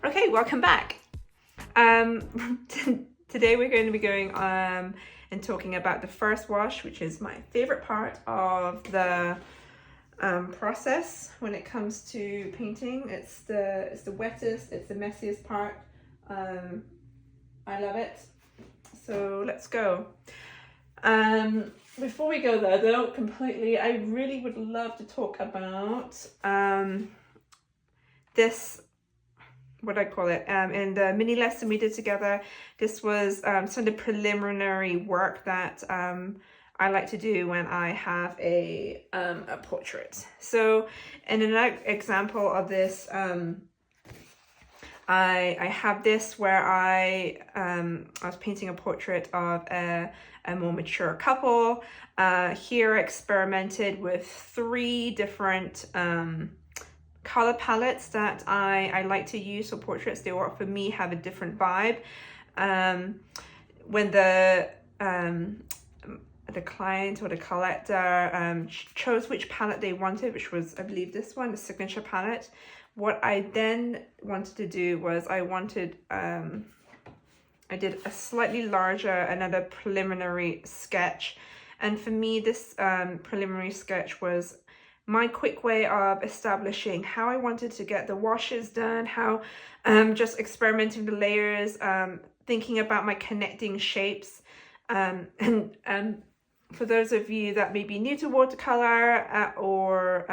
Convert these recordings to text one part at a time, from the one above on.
Okay, welcome back. Today we're going to be going and talking about the first wash, which is my favorite part of the process when it comes to painting. It's the wettest, it's the messiest part. I love it. So let's go. Before we go there though, I really would love to talk about this, what I call it, in the mini lesson we did together. This was some of the preliminary work that I like to do when I have a portrait. So in an example of this, I have this where I was painting a portrait of a more mature couple. Here I experimented with 3 different color palettes that I like to use for portraits. They all, for me, have a different vibe. When the client or the collector chose which palette they wanted, which was, I believe, this one, the signature palette, what I then wanted to do was I did a slightly larger, another preliminary sketch. And for me, this preliminary sketch was my quick way of establishing how I wanted to get the washes done, how just experimenting with the layers, thinking about my connecting shapes. And for those of you that may be new to watercolor or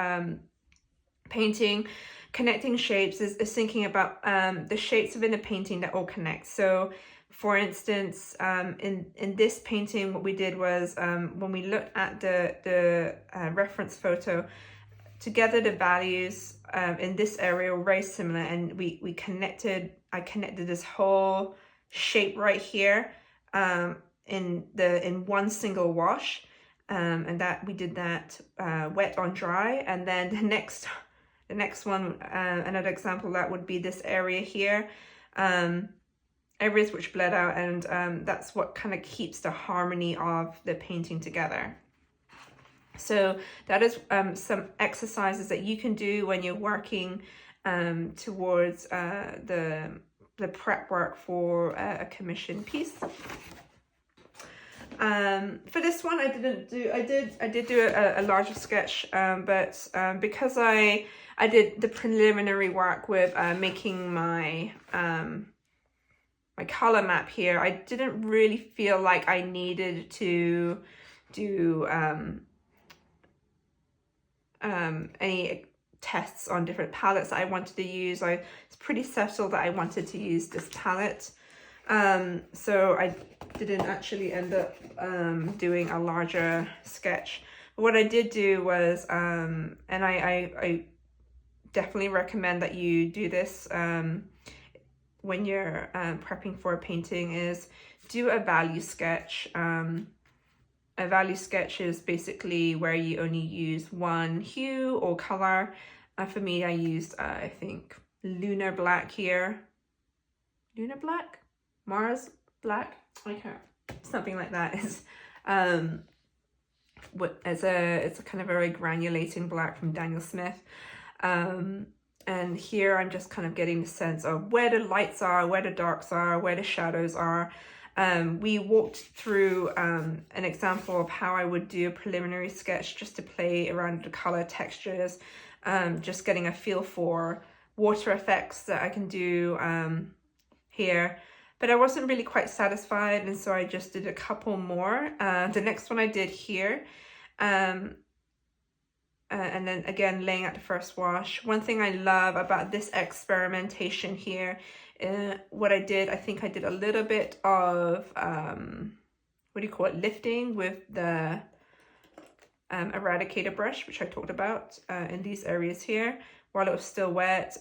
painting, connecting shapes is thinking about the shapes within a painting that all connect. So for instance, in this painting, what we did was when we looked at the reference photo, together the values in this area were very similar, and I connected this whole shape right here in one single wash, and that we did that wet on dry. And then the next one, another example, that would be this area here, areas which bled out, and that's what kind of keeps the harmony of the painting together. So that is some exercises that you can do when you're working towards the prep work for a commission piece. For this one, I did do a larger sketch, but because I did the preliminary work with making my my color map here, I didn't really feel like I needed to do any tests on different palettes that I wanted to use. It's pretty settled that I wanted to use this palette. So I didn't actually end up doing a larger sketch. But what I did do was, and I definitely recommend that you do this when you're prepping for a painting, is do a value sketch. A value sketch is basically where you only use one hue or color. For me, I used, I think, Lunar Black here. Lunar Black? Mars Black? Okay, something like that. It's a kind of very granulating black from Daniel Smith. And here I'm just kind of getting the sense of where the lights are, where the darks are, where the shadows are. We walked through an example of how I would do a preliminary sketch just to play around the color textures, just getting a feel for water effects that I can do here. But I wasn't really quite satisfied, and so I just did a couple more. The next one I did here, and then again laying out the first wash. One thing I love about this experimentation here, what I did, I think I did a little bit of lifting with the Eradicator brush, which I talked about in these areas here, while it was still wet,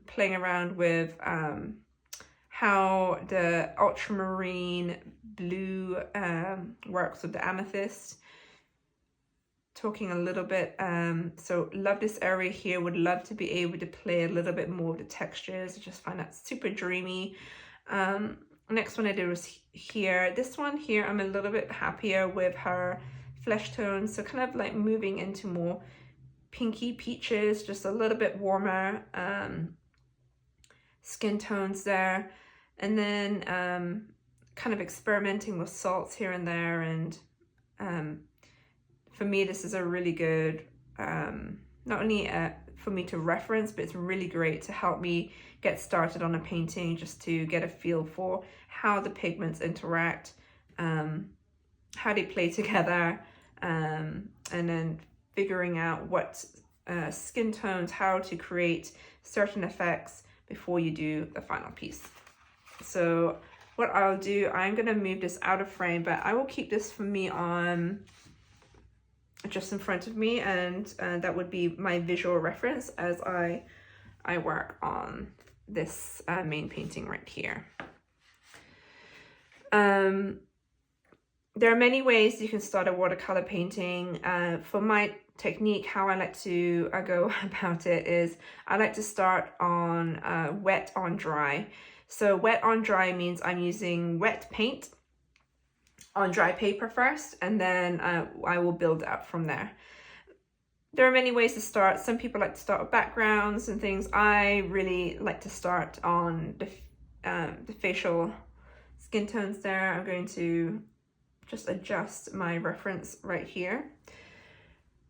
playing around with how the Ultramarine blue works with the Amethyst. Talking a little bit, so love this area here, would love to be able to play a little bit more of the textures. I just find that super dreamy. Next one I did was here. This one here, I'm a little bit happier with her flesh tones, so kind of like moving into more pinky peaches, just a little bit warmer. skin tones there, and then kind of experimenting with salts here and there. And for me, this is a really good, not only for me to reference, but it's really great to help me get started on a painting, just to get a feel for how the pigments interact, how they play together, and then figuring out what skin tones, how to create certain effects before you do the final piece. So what I'll do, I'm going to move this out of frame, but I will keep this for me on just in front of me, and that would be my visual reference as I work on this main painting right here. There are many ways you can start a watercolor painting. For my technique, how I like to go about it is I like to start on wet on dry. So wet on dry means I'm using wet paint on dry paper first, and then I will build up from there. There are many ways to start. Some people like to start with backgrounds and things. I really like to start on the facial skin tones there. I'm going to just adjust my reference right here.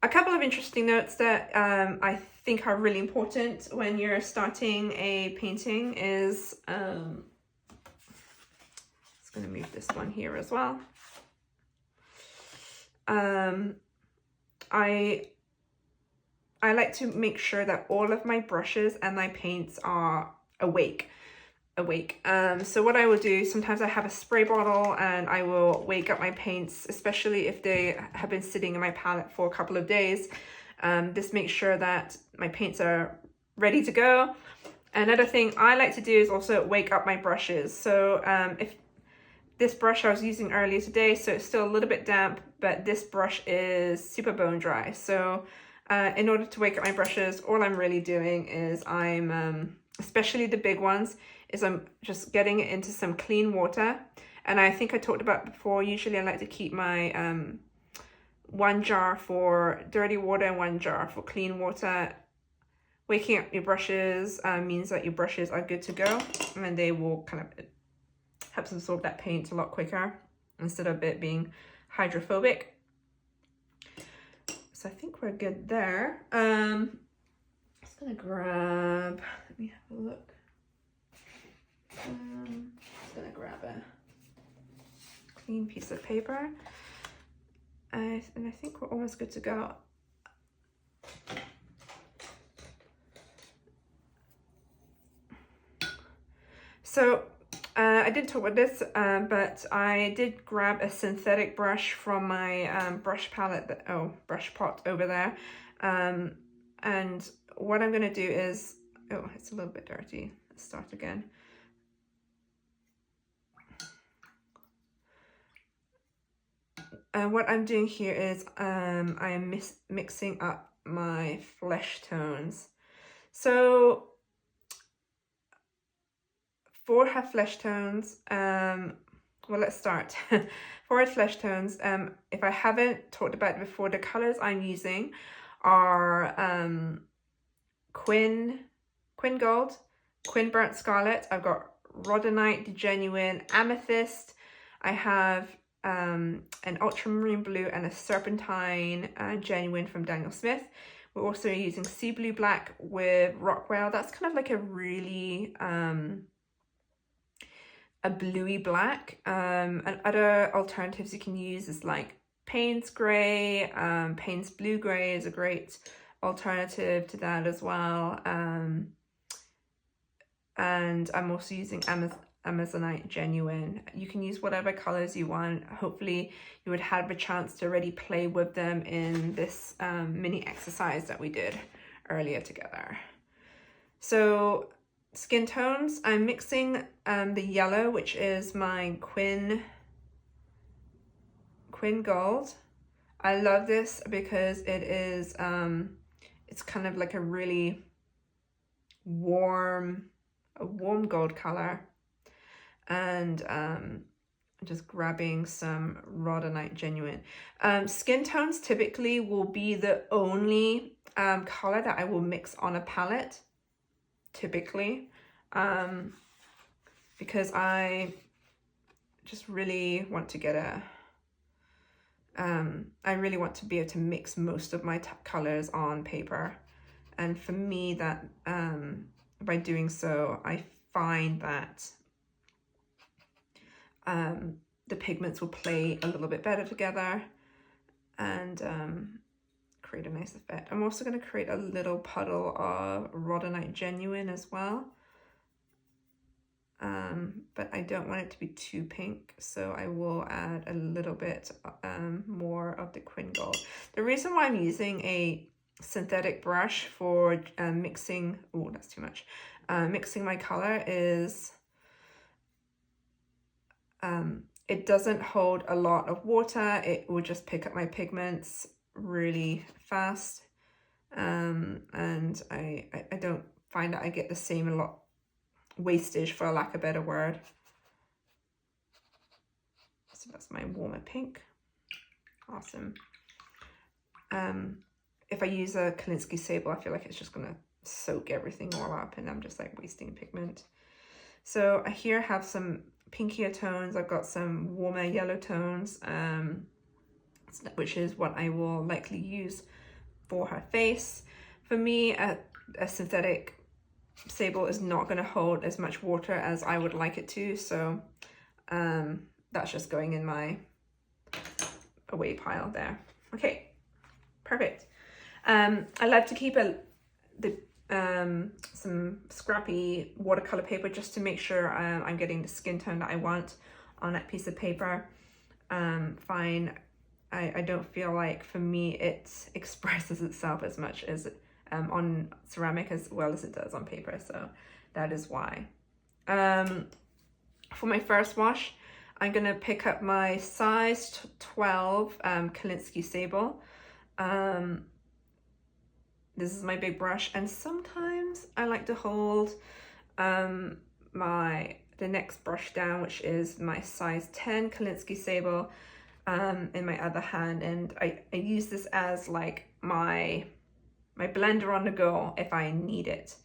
A couple of interesting notes that I think are really important when you're starting a painting is, I'm just going to move this one here as well. I like to make sure that all of my brushes and my paints are awake. So what I will do, sometimes I have a spray bottle and I will wake up my paints, especially if they have been sitting in my palette for a couple of days. This makes sure that my paints are ready to go. Another thing I like to do is also wake up my brushes. So if this brush I was using earlier today, so it's still a little bit damp, but this brush is super bone dry. So in order to wake up my brushes, all I'm really doing is I'm, especially the big ones, is I'm just getting it into some clean water. And I think I talked about before, usually I like to keep my one jar for dirty water and one jar for clean water. Waking up your brushes means that your brushes are good to go, and they will kind of help absorb that paint a lot quicker instead of it being hydrophobic. So I think we're good there. I'm just gonna grab, let me have a look. Just gonna grab a clean piece of paper, and I think we're almost good to go. So I didn't talk about this, but I did grab a synthetic brush from my brush palette, brush pot over there. And what I'm gonna do is, oh, it's a little bit dirty. Let's start again. And what I'm doing here is I am mixing up my flesh tones. So for her flesh tones, well, let's start. For her flesh tones, if I haven't talked about it before, the colors I'm using are Quin Gold, Quin Burnt Scarlet. I've got Rhodonite, the Genuine, Amethyst. I have an Ultramarine Blue and a Serpentine Genuine from Daniel Smith. We're also using Sea Blue Black with Rockwell. That's kind of like a really a bluey black. And other alternatives you can use is like Payne's Grey. Payne's Blue Grey is a great alternative to that as well. And I'm also using Amazonite Genuine. You can use whatever colors you want. Hopefully you would have a chance to already play with them in this mini exercise that we did earlier together. So skin tones, I'm mixing the yellow, which is my Quin Gold. I love this because it is it's kind of like a really warm gold color. And just grabbing some Rhodonite Genuine. Skin tones typically will be the only color that I will mix on a palette, typically. because I just really want to get a, I really want to be able to mix most of my colors on paper. And for me, that by doing so, I find that the pigments will play a little bit better together and create a nice effect. I'm also going to create a little puddle of Rhodonite Genuine as well. But I don't want it to be too pink, so I will add a little bit more of the Quin Gold. The reason why I'm using a synthetic brush for mixing, oh, that's too much, mixing my color is it doesn't hold a lot of water. It will just pick up my pigments really fast, and I don't find that I get the same a lot wastage, for lack of a better word. So that's my warmer pink. Awesome. If I use a Kolinsky Sable, I feel like it's just gonna soak everything all up and I'm just like wasting pigment. So I here have some pinkier tones. I've got some warmer yellow tones, which is what I will likely use for her face. For me, a synthetic Sable is not going to hold as much water as I would like it to, so that's just going in my away pile there. Okay, perfect. I like to keep some scrappy watercolor paper just to make sure I'm getting the skin tone that I want on that piece of paper. Fine. I don't feel like, for me, it expresses itself as much as on ceramic as well as it does on paper, so that is why. For my first wash, I'm going to pick up my size 12 Kolinsky Sable. This is my big brush, and sometimes I like to hold the next brush down, which is my size 10 Kolinsky Sable, in my other hand, and I use this as like my blender on the go if I need it.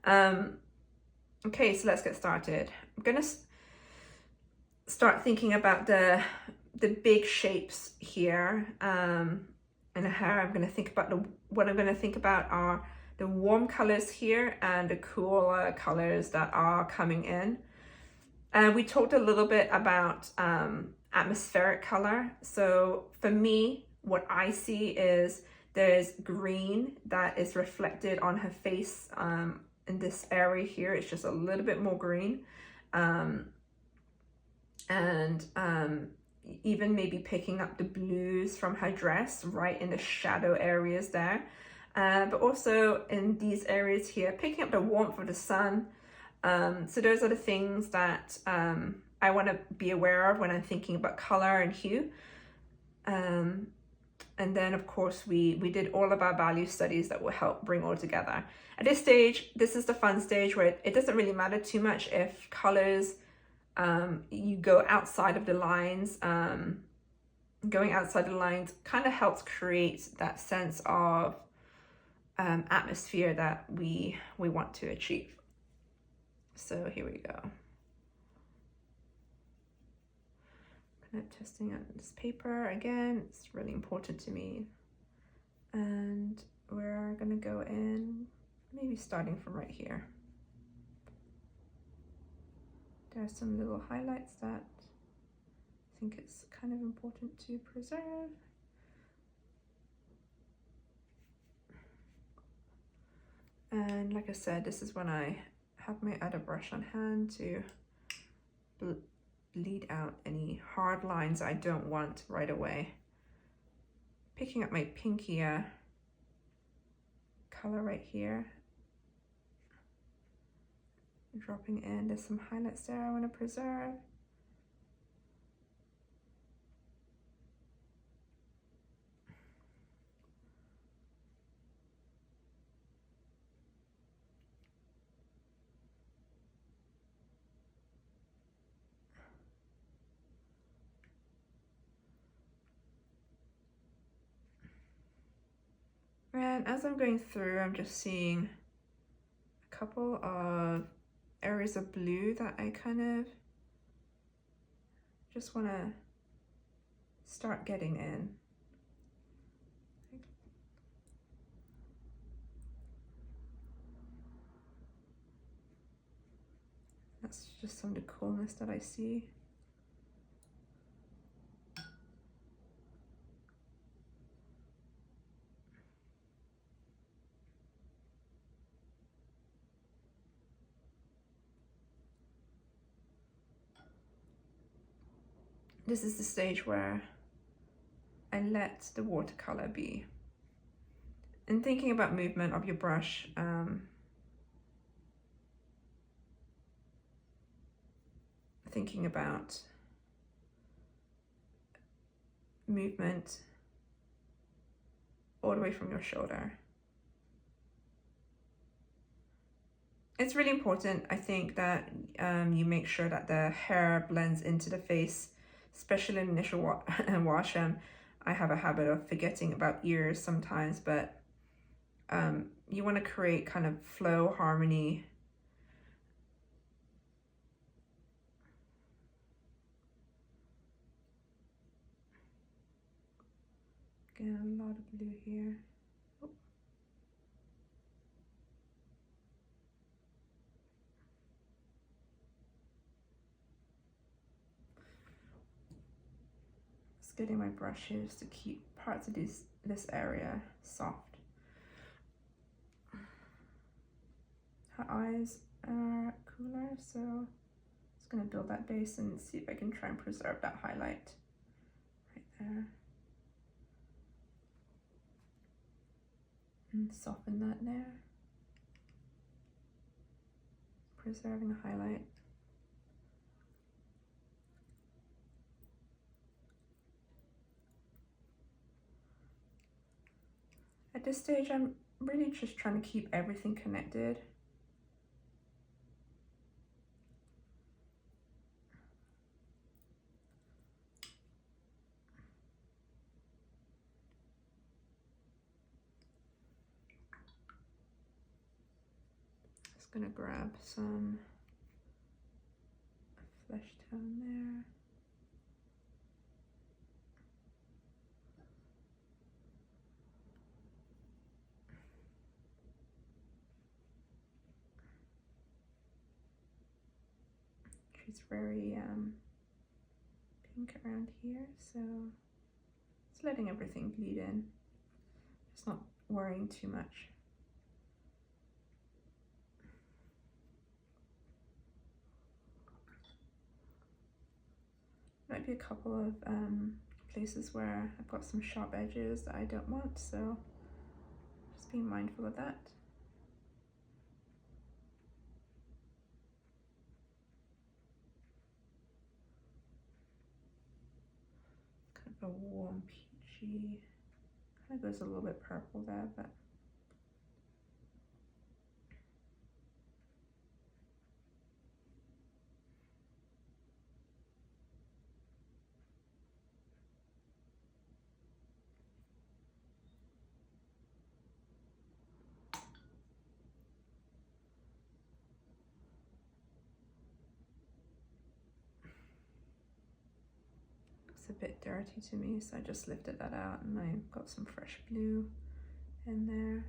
Okay, so let's get started. I'm gonna start thinking about the big shapes here, and how I'm gonna think about what I'm gonna think about are the warm colors here and the cooler colors that are coming in. And we talked a little bit about atmospheric color. So for me, what I see is there's green that is reflected on her face in this area here. It's just a little bit more green. Even maybe picking up the blues from her dress right in the shadow areas there. But also in these areas here, picking up the warmth of the sun. So those are the things that I want to be aware of when I'm thinking about color and hue. And then, of course, we did all of our value studies that will help bring all together. At this stage, this is the fun stage where it doesn't really matter too much if colors, you go outside of the lines. Going outside the lines kind of helps create that sense of atmosphere that we want to achieve. So here we go. Testing out this paper again, it's really important to me, and we're gonna go in maybe starting from right here. There are some little highlights that I think it's kind of important to preserve. And like I said, this is when I have my other brush on hand to bleed out any hard lines I don't want right away. Picking up my pinkier color right here, dropping in. There's some highlights there I want to preserve. And as I'm going through, I'm just seeing a couple of areas of blue that I kind of just want to start getting in. That's just some of the coolness that I see. This is the stage where I let the watercolor be. And thinking about movement of your brush, thinking about movement all the way from your shoulder. It's really important, I think, that you make sure that the hair blends into the face, especially in initial wash. I have a habit of forgetting about ears sometimes, but you want to create kind of flow, harmony. Again, a lot of blue here. Oh. Just getting my brushes to keep parts of this area soft. Her eyes are cooler, so I'm just going to build that base and see if I can try and preserve that highlight right there. And soften that there. Preserving the highlight. At this stage, I'm really just trying to keep everything connected. Just gonna grab some flesh tone there. She's very pink around here, so just letting everything bleed in, just not worrying too much. Might be a couple of places where I've got some sharp edges that I don't want, so just being mindful of that. Kind of a warm peachy, kind of goes a little bit purple there, but a bit dirty to me, so I just lifted that out and I've got some fresh blue in there.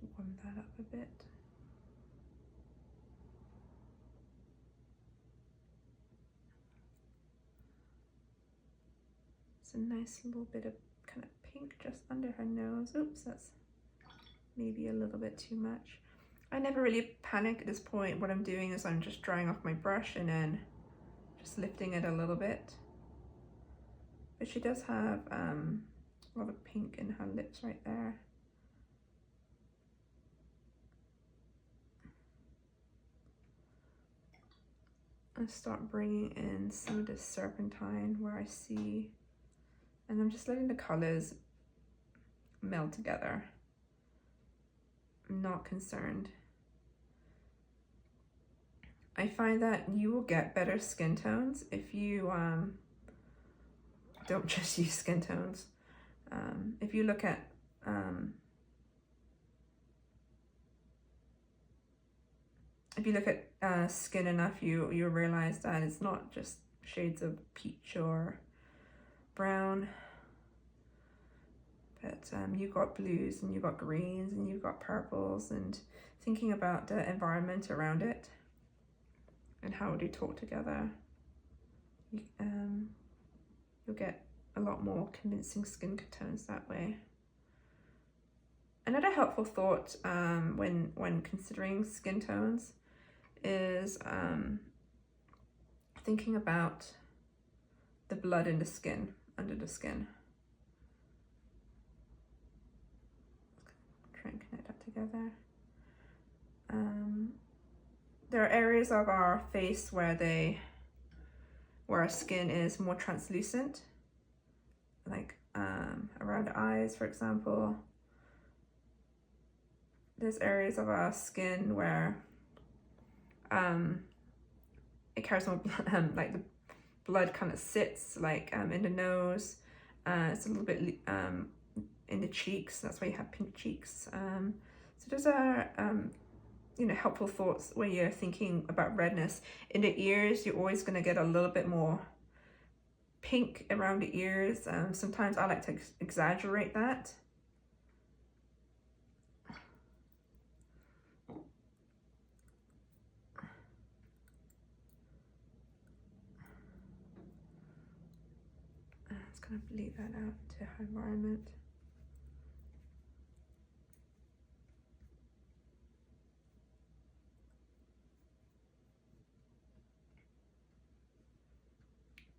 Let's warm that up a bit. A nice little bit of kind of pink just under her nose. Oops, that's maybe a little bit too much. I never really panic at this point. What I'm doing is I'm just drying off my brush and then just lifting it a little bit. But she does have a lot of pink in her lips right there. I start bringing in some of this Serpentine where I see, and I'm just letting the colors meld together. I'm not concerned. I find that you will get better skin tones if you don't just use skin tones. If you look at skin enough, you realize that it's not just shades of peach or brown, but you've got blues and you've got greens and you've got purples, and thinking about the environment around it and how they talk together, you'll get a lot more convincing skin tones that way. Another helpful thought when considering skin tones is thinking about the blood in the skin, under the skin. Try and connect that together. There are areas of our face where our skin is more translucent, like around the eyes, for example. There's areas of our skin where it carries more like the blood kind of sits, like in the nose. It's a little bit in the cheeks. That's why you have pink cheeks. So those are helpful thoughts when you're thinking about redness. In the ears, you're always going to get a little bit more pink around the ears. Sometimes I like to exaggerate that. It's going to bleed that out to our environment.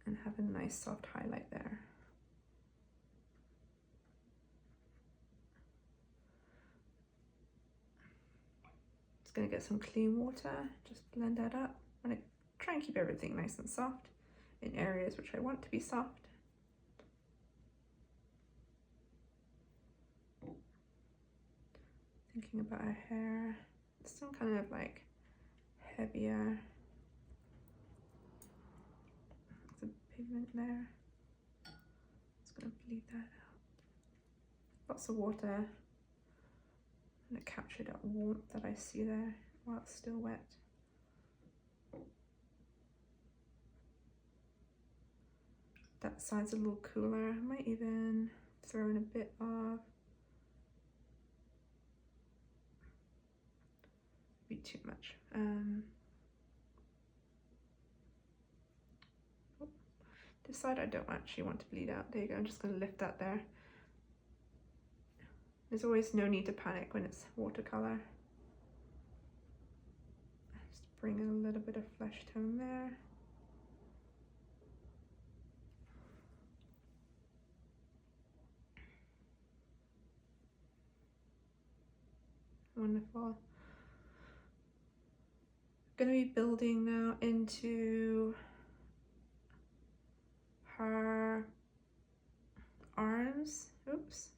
And have a nice soft highlight there. Just going to get some clean water, just blend that up. I'm going to try and keep everything nice and soft in areas which I want to be soft. Thinking about our hair, some kind of like heavier. Pigment there. Just going to bleed that out. Lots of water. I'm going to capture that warmth that I see there while it's still wet. That side's a little cooler. I might even throw in a bit of, be too much. This side I don't actually want to bleed out. There you go, I'm just going to lift that there. There's always no need to panic when it's watercolor. Just bring in a little bit of flesh tone there. Wonderful. I'm going to be building now into her arms. Oops.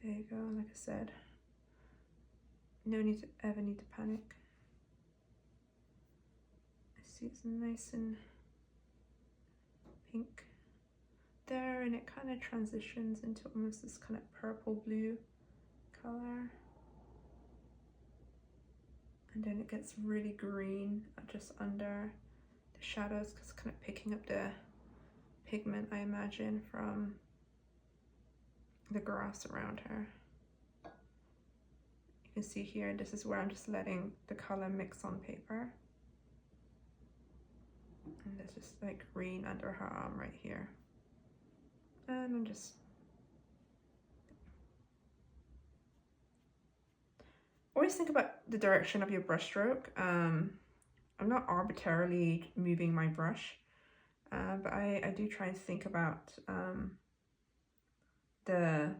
There you go, like I said. No need to ever need to panic. I see it's nice and pink there, and it kind of transitions into almost this kind of purple blue color. And then it gets really green just under the shadows, because it's kind of picking up the pigment, I imagine, from the grass around her. You can see here, this is where I'm just letting the color mix on paper. And there's just like green under her arm right here. And I'm just always think about the direction of your brush stroke. I'm not arbitrarily moving my brush, but I do try and think about the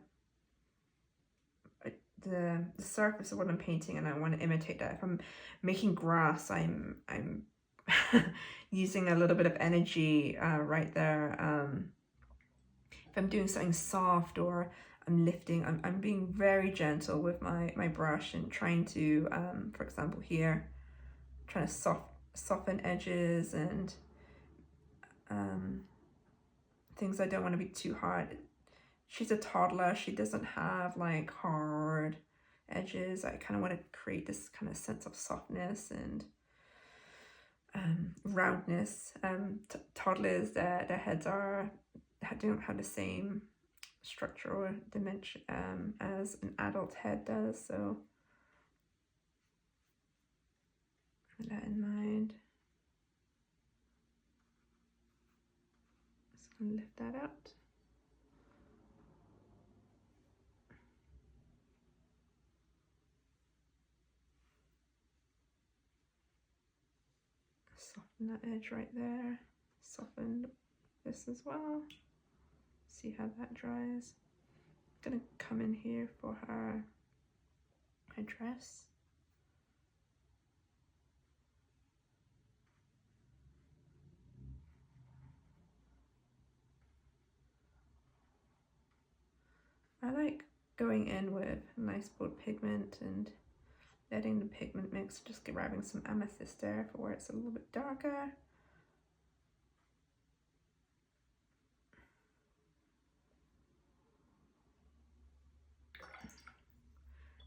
surface of what I'm painting, and I want to imitate that. If I'm making grass, I'm using a little bit of energy right there. If I'm doing something soft or I'm lifting, I'm being very gentle with my brush and trying to, for example here, trying to soften edges and things I don't want to be too hard. She's a toddler, she doesn't have like hard edges. I kind of want to create this kind of sense of softness and roundness. Toddlers, their heads don't have the same structure or dimension as an adult head does, so with that in mind, just gonna lift that out. Soften that edge right there. Soften this as well. See how that dries. I'm gonna come in here for her dress. I like going in with nice bold pigment and letting the pigment mix, just grabbing some Amethyst there for where it's a little bit darker.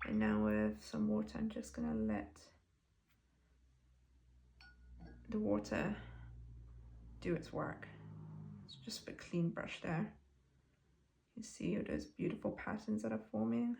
And now with some water, I'm just gonna let the water do its work. It's just a clean brush there. You see those beautiful patterns that are forming.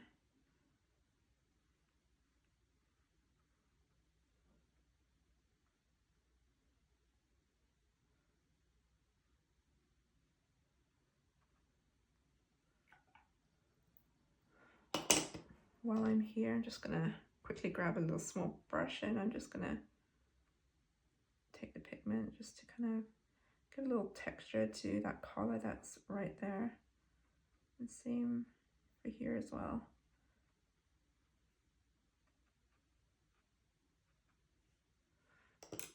While I'm here, I'm just gonna quickly grab a little small brush and I'm just gonna take the pigment just to kind of give a little texture to that collar that's right there. And same for here as well.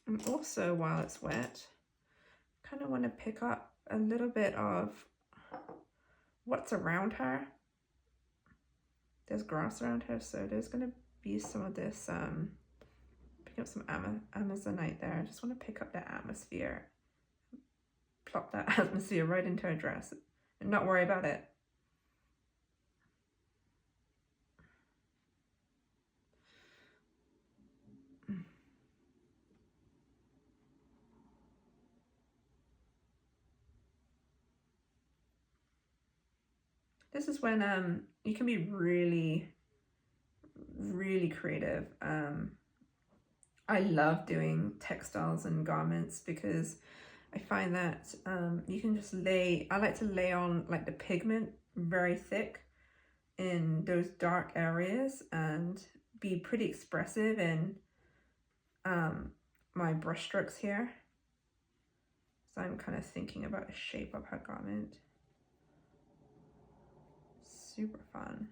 And also while it's wet, kind of want to pick up a little bit of what's around her. There's grass around her, so there's going to be some of this, pick up some Amazonite there. I just want to pick up that atmosphere, plop that atmosphere right into her dress and not worry about it. This is when you can be really creative. I love doing textiles and garments because I find that you can just I like to lay on like the pigment very thick in those dark areas and be pretty expressive in my brush strokes here. So I'm kind of thinking about the shape of her garment. Super fun.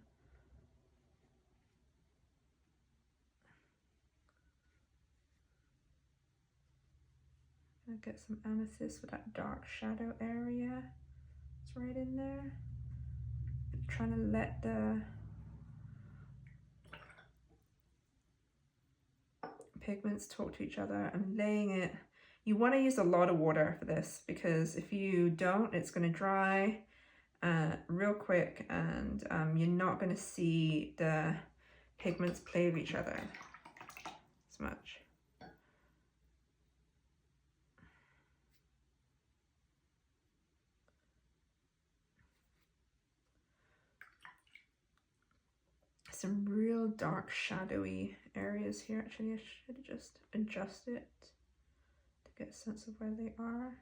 I'll get some amethyst with that dark shadow area. It's right in there. I'm trying to let the pigments talk to each other. I'm laying it. You want to use a lot of water for this because if you don't, it's going to dry real quick and you're not going to see the pigments play with each other as much. Some real dark shadowy areas here. Actually, I should just adjust it to get a sense of where they are.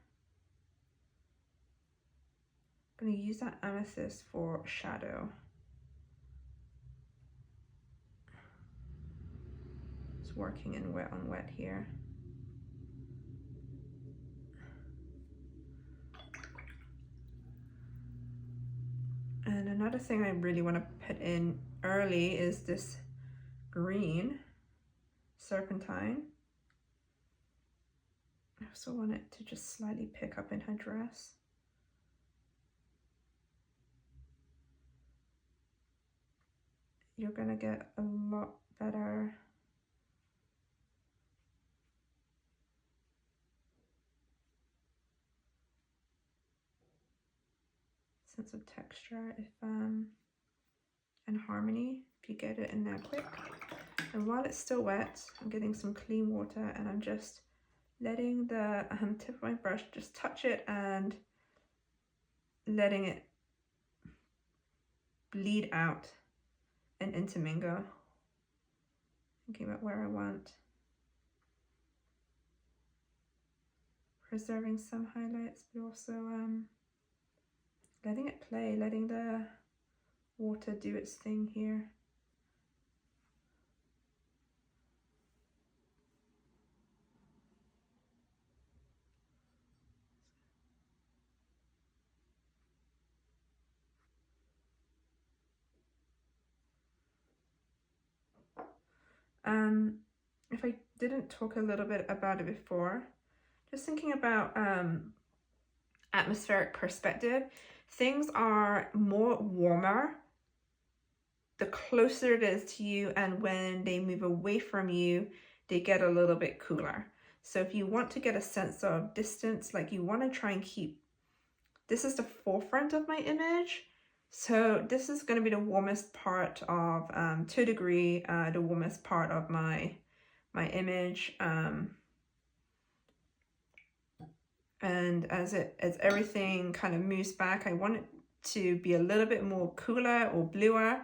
I'm going to use that amethyst for shadow. It's working in wet on wet here. And another thing I really want to put in early is this green Serpentine. I also want it to just slightly pick up in her dress. you're gonna get a lot better sense of texture if and harmony if you get it in there quick. And while it's still wet, I'm getting some clean water and I'm just letting the tip of my brush just touch it and letting it bleed out and intermingle. Thinking about where I want. Preserving some highlights, but also letting it play, letting the water do its thing here. If I didn't talk a little bit about it before, just thinking about atmospheric perspective, things are more warmer the closer it is to you, and when they move away from you, they get a little bit cooler. So if you want to get a sense of distance, like you want to try and keep, this is the forefront of my image. So this is going to be the warmest part of, to a degree, the warmest part of my image. And as everything kind of moves back, I want it to be a little bit more cooler or bluer,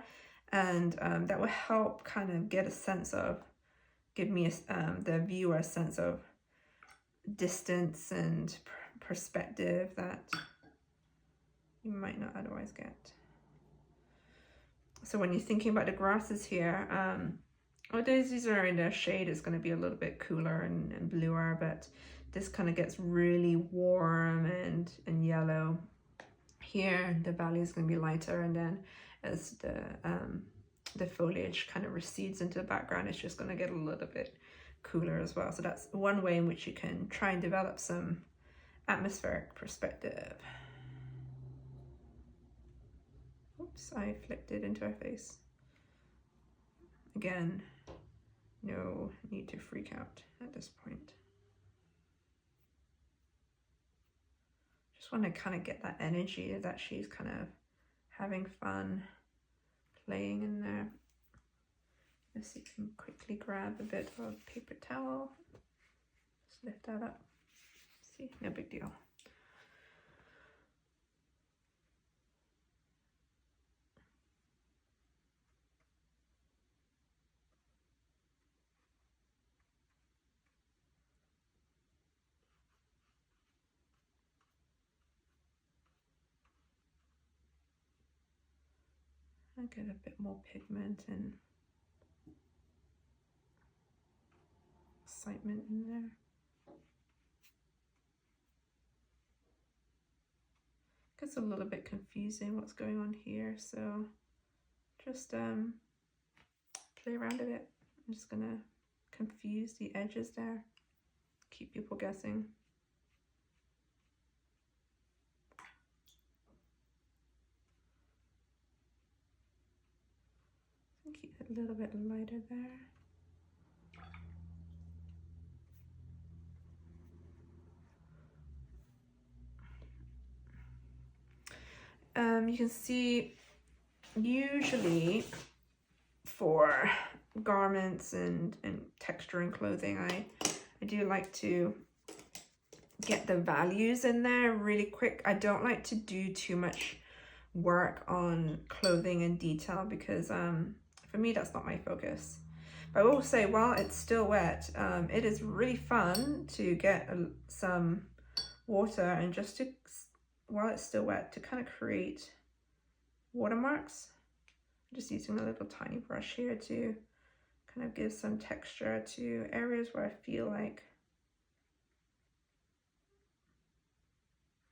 and that will help kind of get a sense of, give me the viewer a sense of distance and perspective that you might not otherwise get. So when you're thinking about the grasses here, although these are in their shade, it's going to be a little bit cooler and bluer, but this kind of gets really warm and yellow. Here the valley is going to be lighter, and then as the foliage kind of recedes into the background, it's just going to get a little bit cooler as well. So that's one way in which you can try and develop some atmospheric perspective. Oops, I flicked it into her face. Again, no need to freak out at this point. Just want to kind of get that energy that she's kind of having fun playing in there. Let's see if I can quickly grab a bit of paper towel. Just lift that up. See, no big deal. I'll get a bit more pigment and excitement in there. Gets a little bit confusing what's going on here, so just play around a bit. I'm just gonna confuse the edges there, keep people guessing. Keep it a little bit lighter there. You can see usually for garments and texture and clothing, I do like to get the values in there really quick. I don't like to do too much work on clothing and detail because for me that's not my focus. But I will say, while it's still wet, it is really fun to get some water and just to, while it's still wet, to kind of create watermarks. I'm just using a little tiny brush here to kind of give some texture to areas where I feel like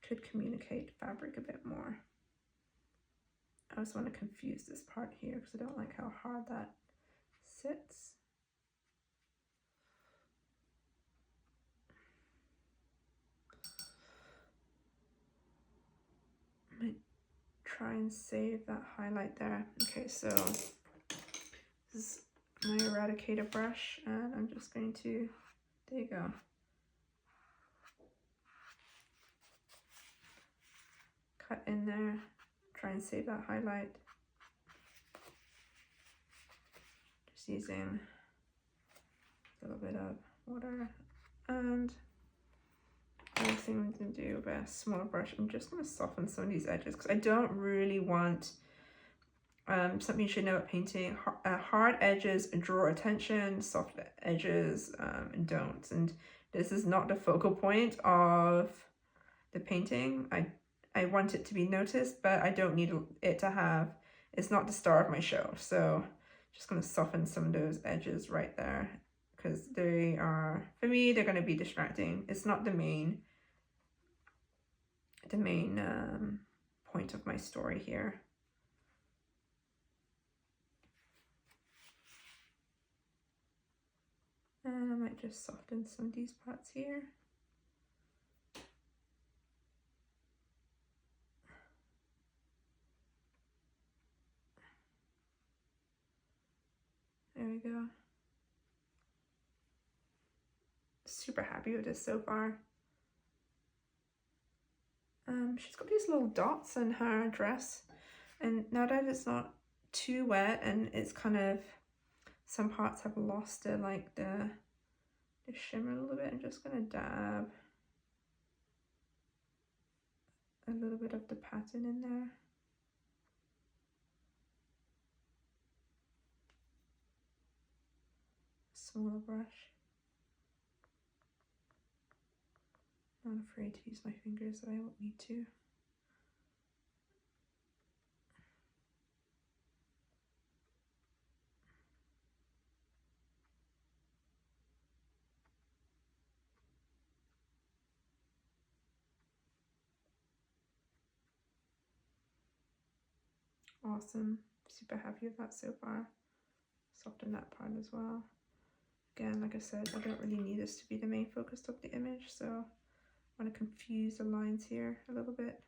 could communicate fabric a bit more. I just want to confuse this part here because I don't like how hard that sits. I might try and save that highlight there. Okay, so This is my Eradicator brush, and I'm just going to, there you go. Cut in there, try and save that highlight. Just using a little bit of water, and the other thing I'm going to do with a smaller brush, I'm just going to soften some of these edges because I don't really want, something you should know about painting, hard edges draw attention, soft edges don't, and this is not the focal point of the painting. I want it to be noticed, but I don't need it to have, it's not the star of my show. So just going to soften some of those edges right there because they are, for me, they're going to be distracting. It's not the main point of my story here. And I might just soften some of these parts here. There we go. Super happy with this so far. She's got these little dots in her dress, and now that it's not too wet and it's kind of, some parts have lost the shimmer a little bit, I'm just gonna dab a little bit of the pattern in there. Smaller brush. Not afraid to use my fingers, but I won't need to. Awesome, super happy with that so far. Soften that part as well. Again, like I said, I don't really need this to be the main focus of the image, so I want to confuse the lines here a little bit.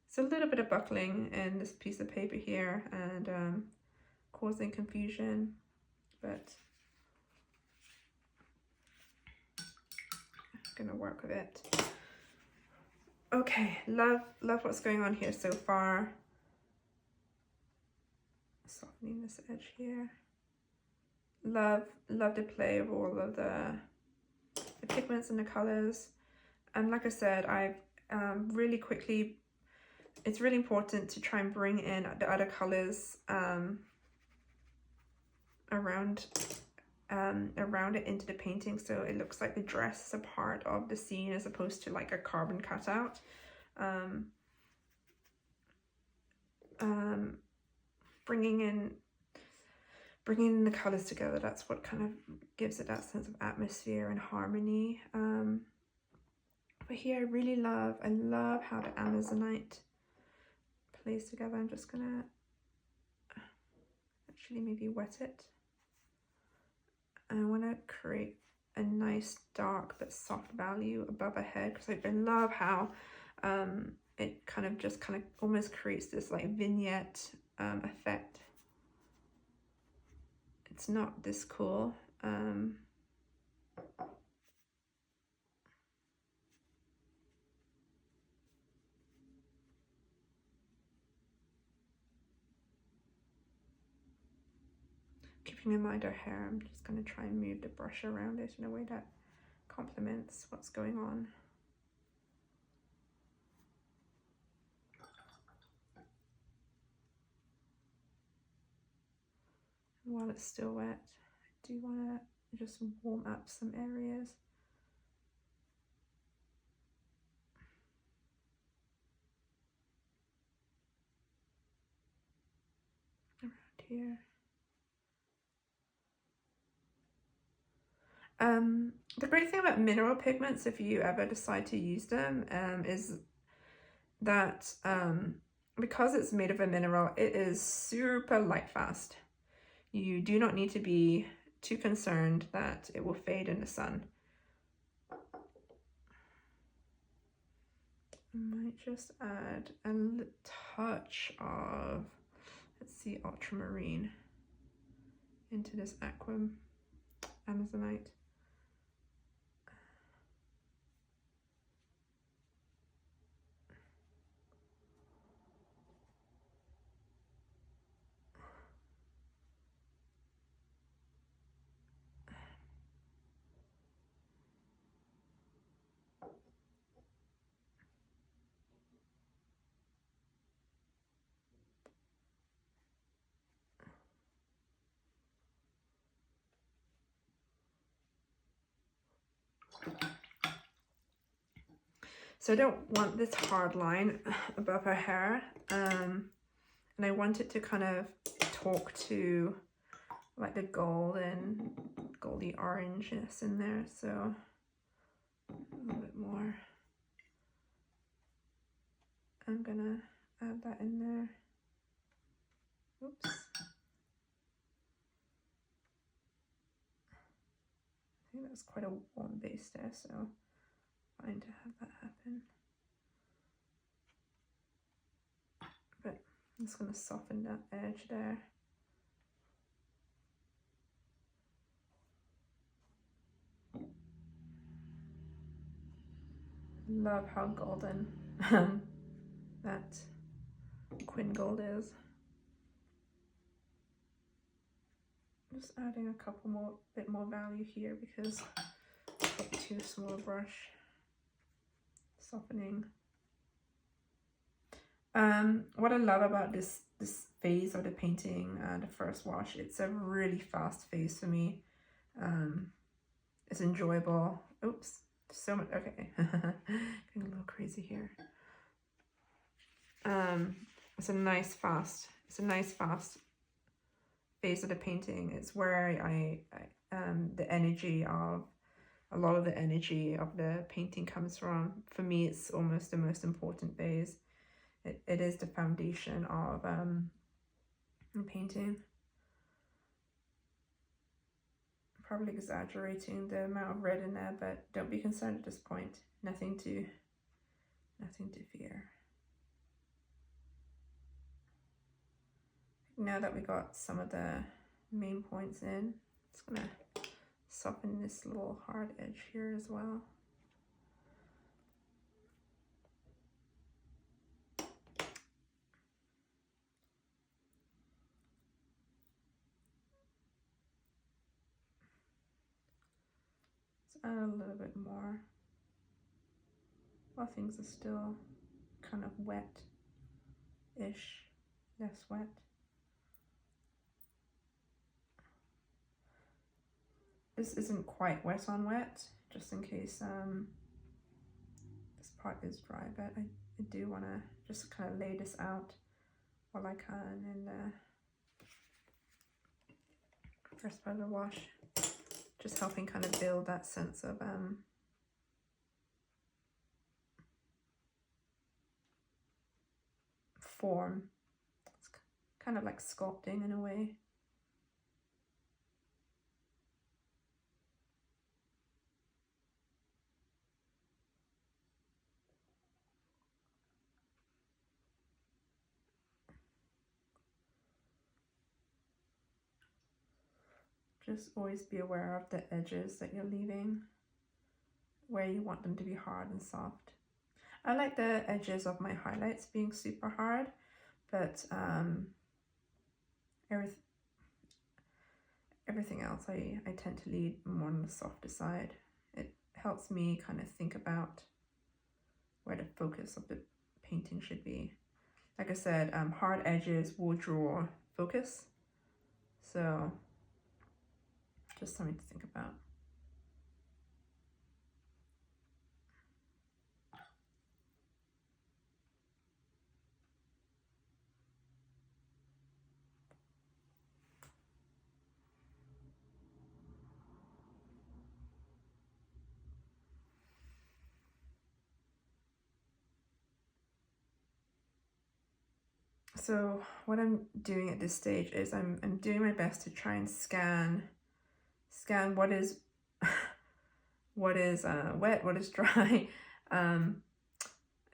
It's a little bit of buckling in this piece of paper here and causing confusion, but I'm gonna work with it. Okay, love what's going on here so far. Softening this edge here. Love the play of all of the pigments and the colors. And like I said, I really quickly, it's really important to try and bring in the other colors around it into the painting, so it looks like the dress is a part of the scene as opposed to like a carbon cutout. Bringing in the colors together, that's what kind of gives it that sense of atmosphere and harmony. But here I love how the Amazonite plays together. I'm just gonna actually maybe wet it. I want to create a nice dark but soft value above her head because I love how it kind of almost creates this like vignette effect. It's not this cool. Keeping in mind her hair, I'm just going to try and move the brush around it in a way that complements what's going on. And while it's still wet, I do want to just warm up some areas. Around here. The great thing about mineral pigments, if you ever decide to use them, is that because it's made of a mineral, it is super light fast. You do not need to be too concerned that it will fade in the sun. I might just add a touch of, let's see, Ultramarine into this Amazonite. So I don't want this hard line above her hair, and I want it to kind of talk to like the gold and goldy orangeness in there, so a little bit more. I'm gonna add that in there. Oops. I think that's quite a warm base there, so fine to have that happen. But I'm just going to soften that edge there. Love how golden that Quin gold is. Just adding a couple bit more value here because I've got too small a brush. Softening. What I love about this phase of the painting, the first wash, it's a really fast phase for me. It's enjoyable. Oops, so much. Okay, getting a little crazy here. It's a nice fast phase of the painting. It's where the energy of a lot of the energy of the painting comes from. For me, it's almost the most important phase. It is the foundation of painting. Probably exaggerating the amount of red in there, but don't be concerned at this point. Nothing to fear. Now that we got some of the main points in, it's gonna soften this little hard edge here as well. Let's add a little bit more while things are still kind of wet-ish, less wet. This isn't quite wet on wet, just in case this part is dry, but I do want to just kind of lay this out while I can in the first part of the wash, just helping kind of build that sense of form. It's kind of like sculpting in a way. Just always be aware of the edges that you're leaving, where you want them to be hard and soft. I like the edges of my highlights being super hard, but everything else I tend to lead more on the softer side. It helps me kind of think about where the focus of the painting should be. Like I said, hard edges will draw focus, so just something to think about. So what I'm doing at this stage is I'm doing my best to try and scan what is what is wet, what is dry. I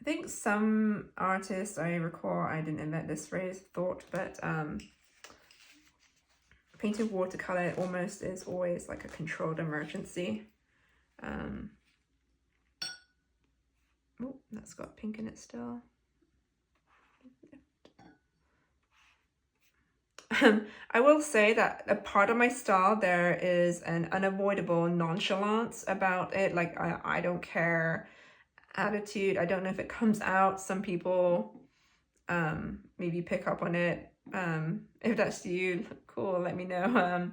think some artists, I recall, I didn't invent this phrase, thought, but painting watercolor almost is always like a controlled emergency. Oh, that's got pink in it still. I will say that a part of my style, there is an unavoidable nonchalance about it. Like, I don't care attitude. I don't know if it comes out. Some people maybe pick up on it. If that's you, cool, let me know.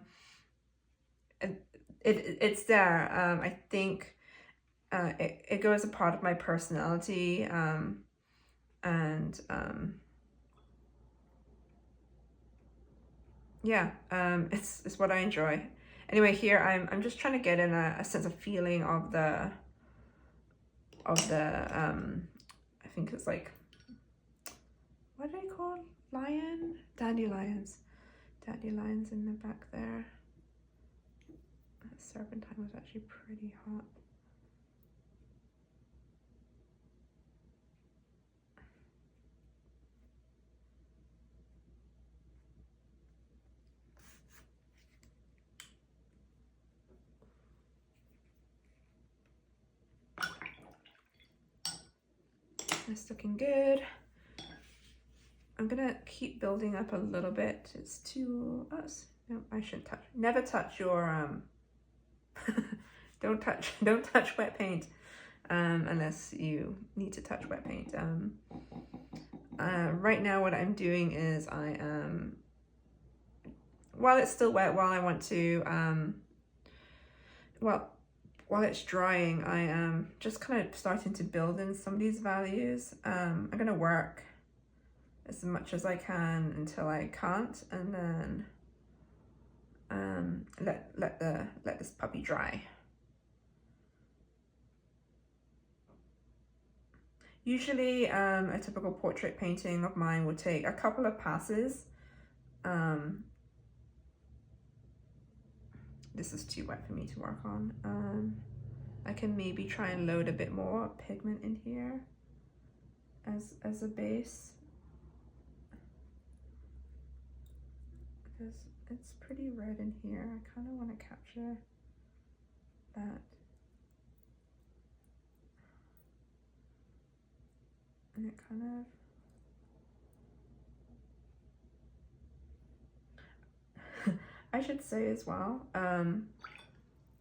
It's there. I think it goes a part of my personality, and yeah, it's what I enjoy. Anyway, here I'm just trying to get in a sense of feeling of the I think it's like, what do they call lion? Dandelions in the back there. That Serpentine was actually pretty hot. It's looking good. I'm gonna keep building up a little bit. It's too us. No, I shouldn't touch. Never touch your don't touch wet paint unless you need to touch wet paint. Right now what I'm doing is I am, while it's still wet, while I want to while it's drying, I am just kind of starting to build in some of these values. I'm gonna work as much as I can until I can't, and then let this puppy dry. Usually a typical portrait painting of mine will take a couple of passes. This is too wet for me to work on. I can maybe try and load a bit more pigment in here as a base, because it's pretty red in here. I kind of want to capture that. And it kind of I should say as well,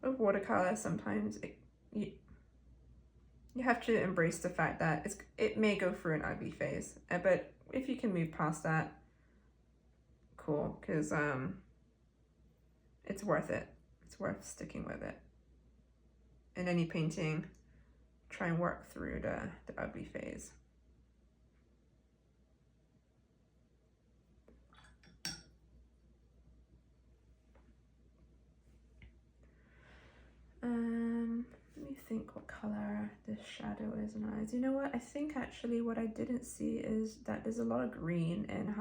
with watercolor, sometimes you have to embrace the fact that it may go through an ugly phase, but if you can move past that, cool, because it's worth it. It's worth sticking with it. In any painting, try and work through the ugly phase. Let me think what color this shadow is in her eyes. You know what? I think actually what I didn't see is that there's a lot of green in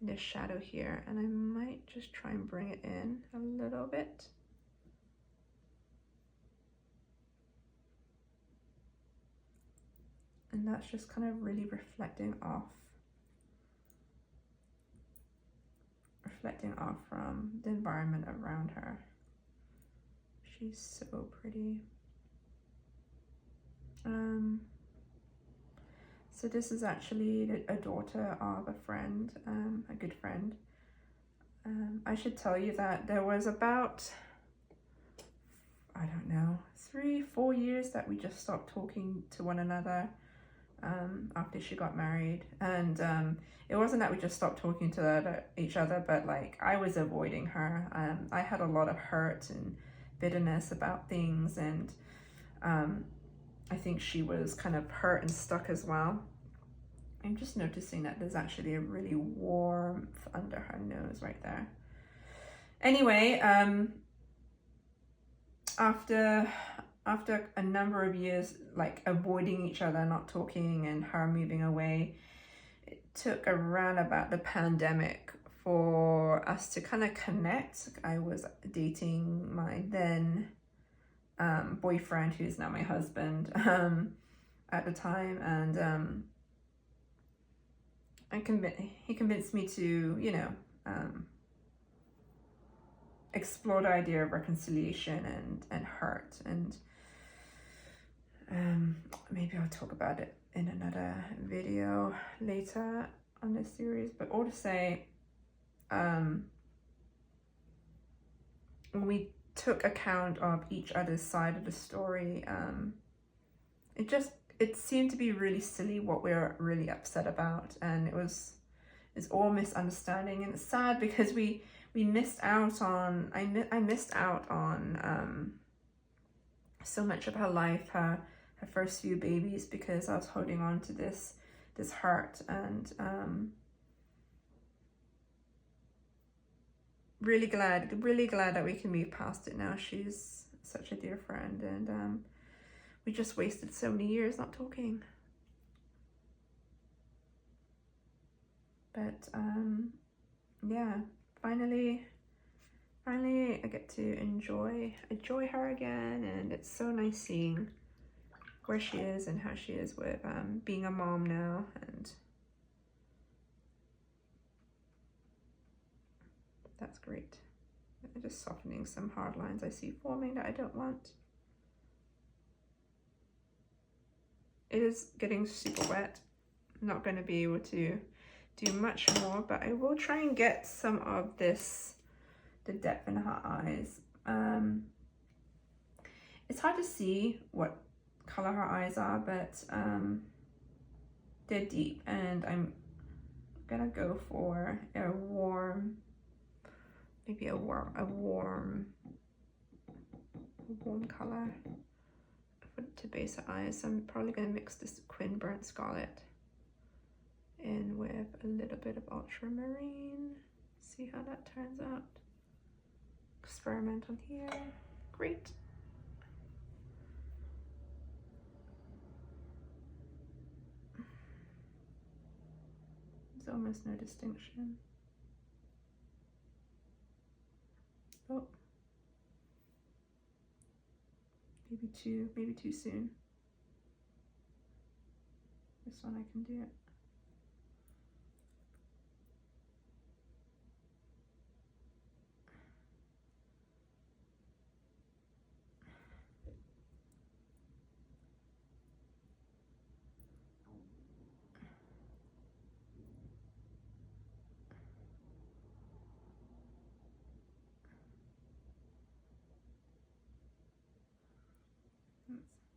this shadow here, and I might just try and bring it in a little bit. And that's just kind of really reflecting off from the environment around her. She's so pretty. So this is actually a daughter of a friend, a good friend. I should tell you that there was about, I don't know, 3-4 years that we just stopped talking to one another after she got married. And it wasn't that we just stopped talking to each other, but like I was avoiding her. I had a lot of hurt and bitterness about things, and I think she was kind of hurt and stuck as well. I'm just noticing that there's actually a really warmth under her nose right there. Anyway, after a number of years like avoiding each other, not talking, and her moving away, it took around about the pandemic for us to kind of connect. I was dating my then boyfriend, who's now my husband, at the time, and he convinced me to, you know, explore the idea of reconciliation and hurt, and maybe I'll talk about it in another video later on this series. But all to say, when we took account of each other's side of the story, it seemed to be really silly what we were really upset about, and it's all misunderstanding, and it's sad because we missed out on, I missed out on so much of her life, her first few babies, because I was holding on to this hurt, and really glad that we can move past it now. She's such a dear friend, and we just wasted so many years not talking. But yeah, finally I get to enjoy her again, and it's so nice seeing where she is and how she is with being a mom now, and that's great. I'm just softening some hard lines I see forming that I don't want. It is getting super wet. I'm not going to be able to do much more, but I will try and get some of this, the depth in her eyes. It's hard to see what color her eyes are, but they're deep, and I'm gonna go for a warm, maybe a warm color to base her eyes. So I'm probably gonna mix this Quin Burnt Scarlet in with a little bit of Ultramarine. See how that turns out. Experimental here. Great. There's almost no distinction. Oh, maybe too soon. This one I can do it.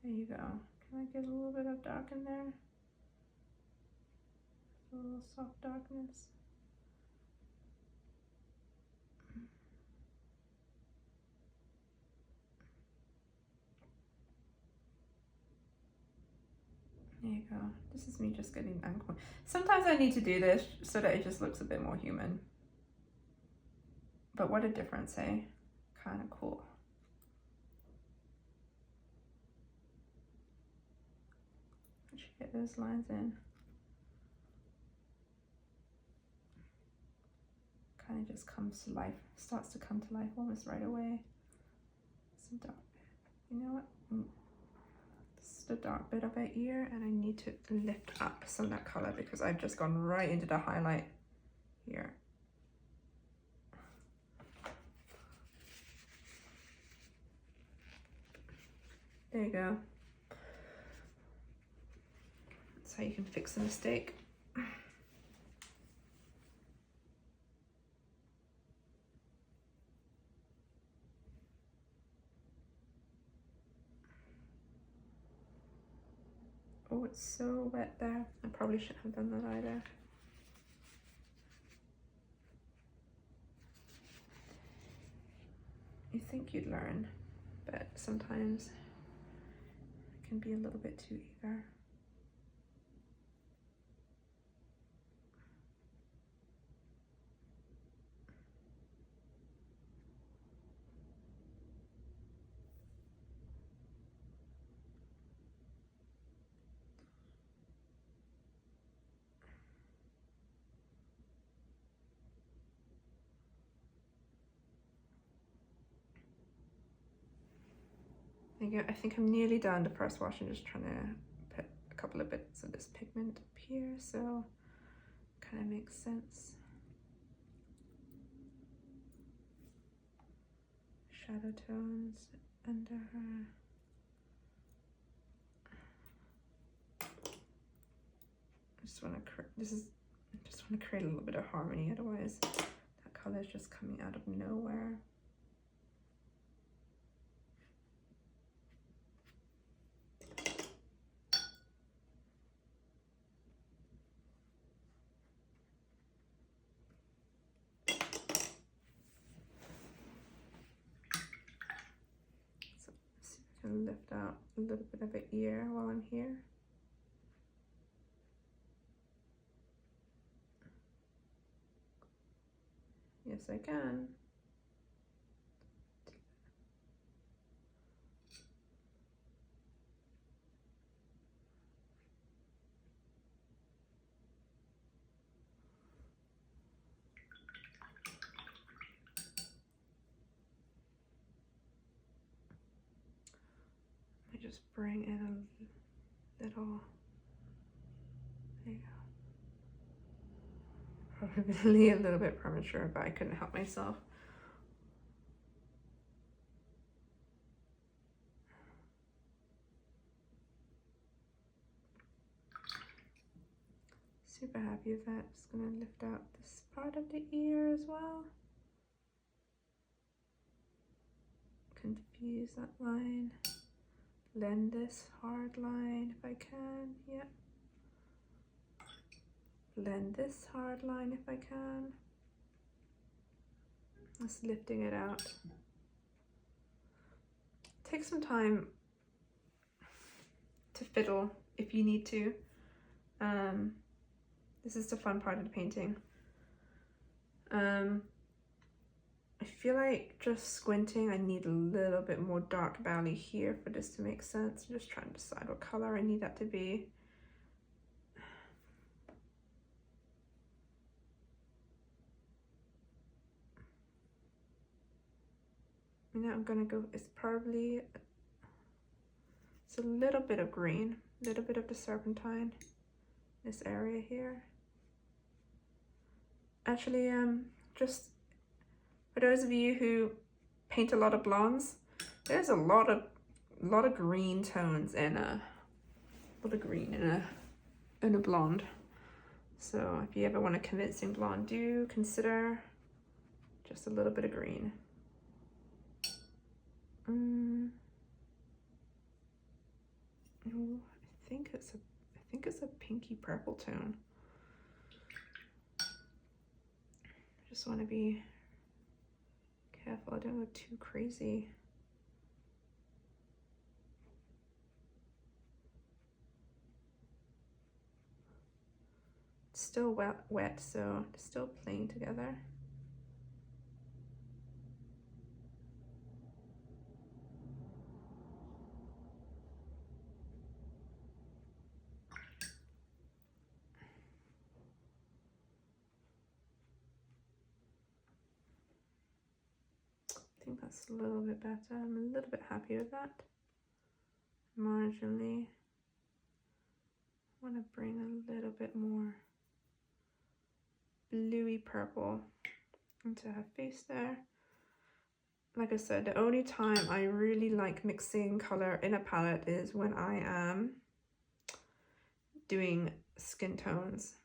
There you go. Can I get a little bit of dark in there? A little soft darkness. There you go. This is me just getting ankle. Sometimes I need to do this so that it just looks a bit more human. But what a difference, eh? Kind of cool. I should get those lines in. Kind of just comes to life, starts to come to life almost right away. Some dark bit. You know what? This is the dark bit of her ear, and I need to lift up some of that color because I've just gone right into the highlight here. There you go. That's how you can fix a mistake. Oh, it's so wet there. I probably shouldn't have done that either. You think you'd learn, but sometimes it can be a little bit too eager. There you go. I think I'm nearly done the first wash. I'm just trying to put a couple of bits of this pigment up here, so kind of makes sense. Shadow tones under her. I just want to create a little bit of harmony, otherwise that color is just coming out of nowhere. So let's see if I can lift out a little bit of an ear while I'm here. Yes, I can. I just bring in a little, there you go. Probably a little bit premature, but I couldn't help myself. Super happy with that. Just gonna lift out this part of the ear as well. Confuse that line. Blend this hard line if I can. Yep. Blend this hard line if I can. Just lifting it out. Take some time to fiddle if you need to. This is the fun part of the painting. I feel like just squinting, I need a little bit more dark valley here for this to make sense. I'm just trying to decide what color I need that to be. And now I'm gonna go, it's a little bit of green, a little bit of the Serpentine, this area here. Actually, just for those of you who paint a lot of blondes, there's a lot of green tones in a blonde. So if you ever want a convincing blonde, do consider just a little bit of green. I think it's a pinky purple tone. I just want to be careful I don't go too crazy. It's still wet, so it's still playing together. I think that's a little bit better. I'm a little bit happy with that. Marginally. I want to bring a little bit more bluey purple into her face there. Like I said, the only time I really like mixing color in a palette is when I am doing skin tones.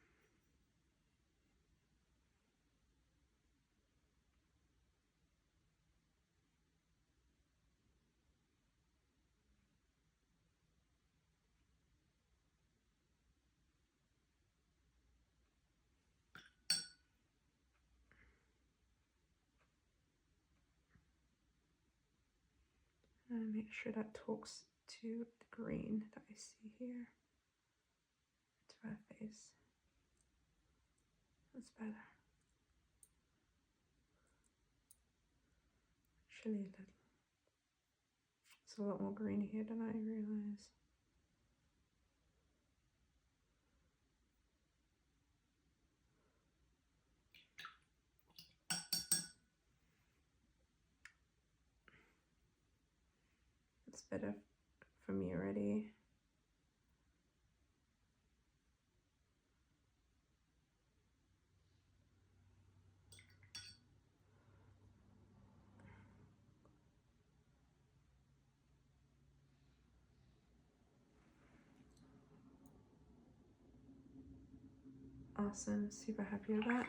And make sure that talks to the green that I see here, to her face. That's better. Actually, it's a lot more green here than I realize. It's better for me already. Awesome, super happy with that.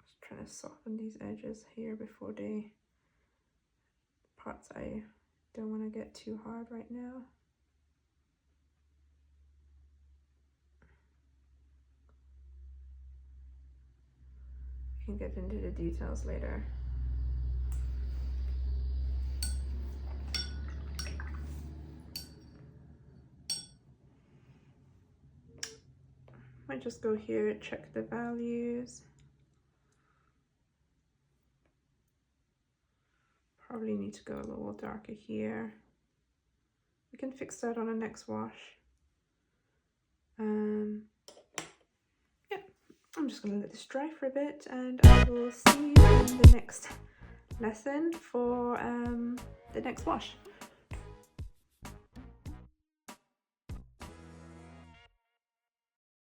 Just trying to soften these edges here before the parts I don't want to get too hard right now. I can get into the details later. Might just go here, check the values. Probably need to go a little darker here. We can fix that on the next wash. Yeah, I'm just gonna let this dry for a bit, and I will see you in the next lesson for the next wash.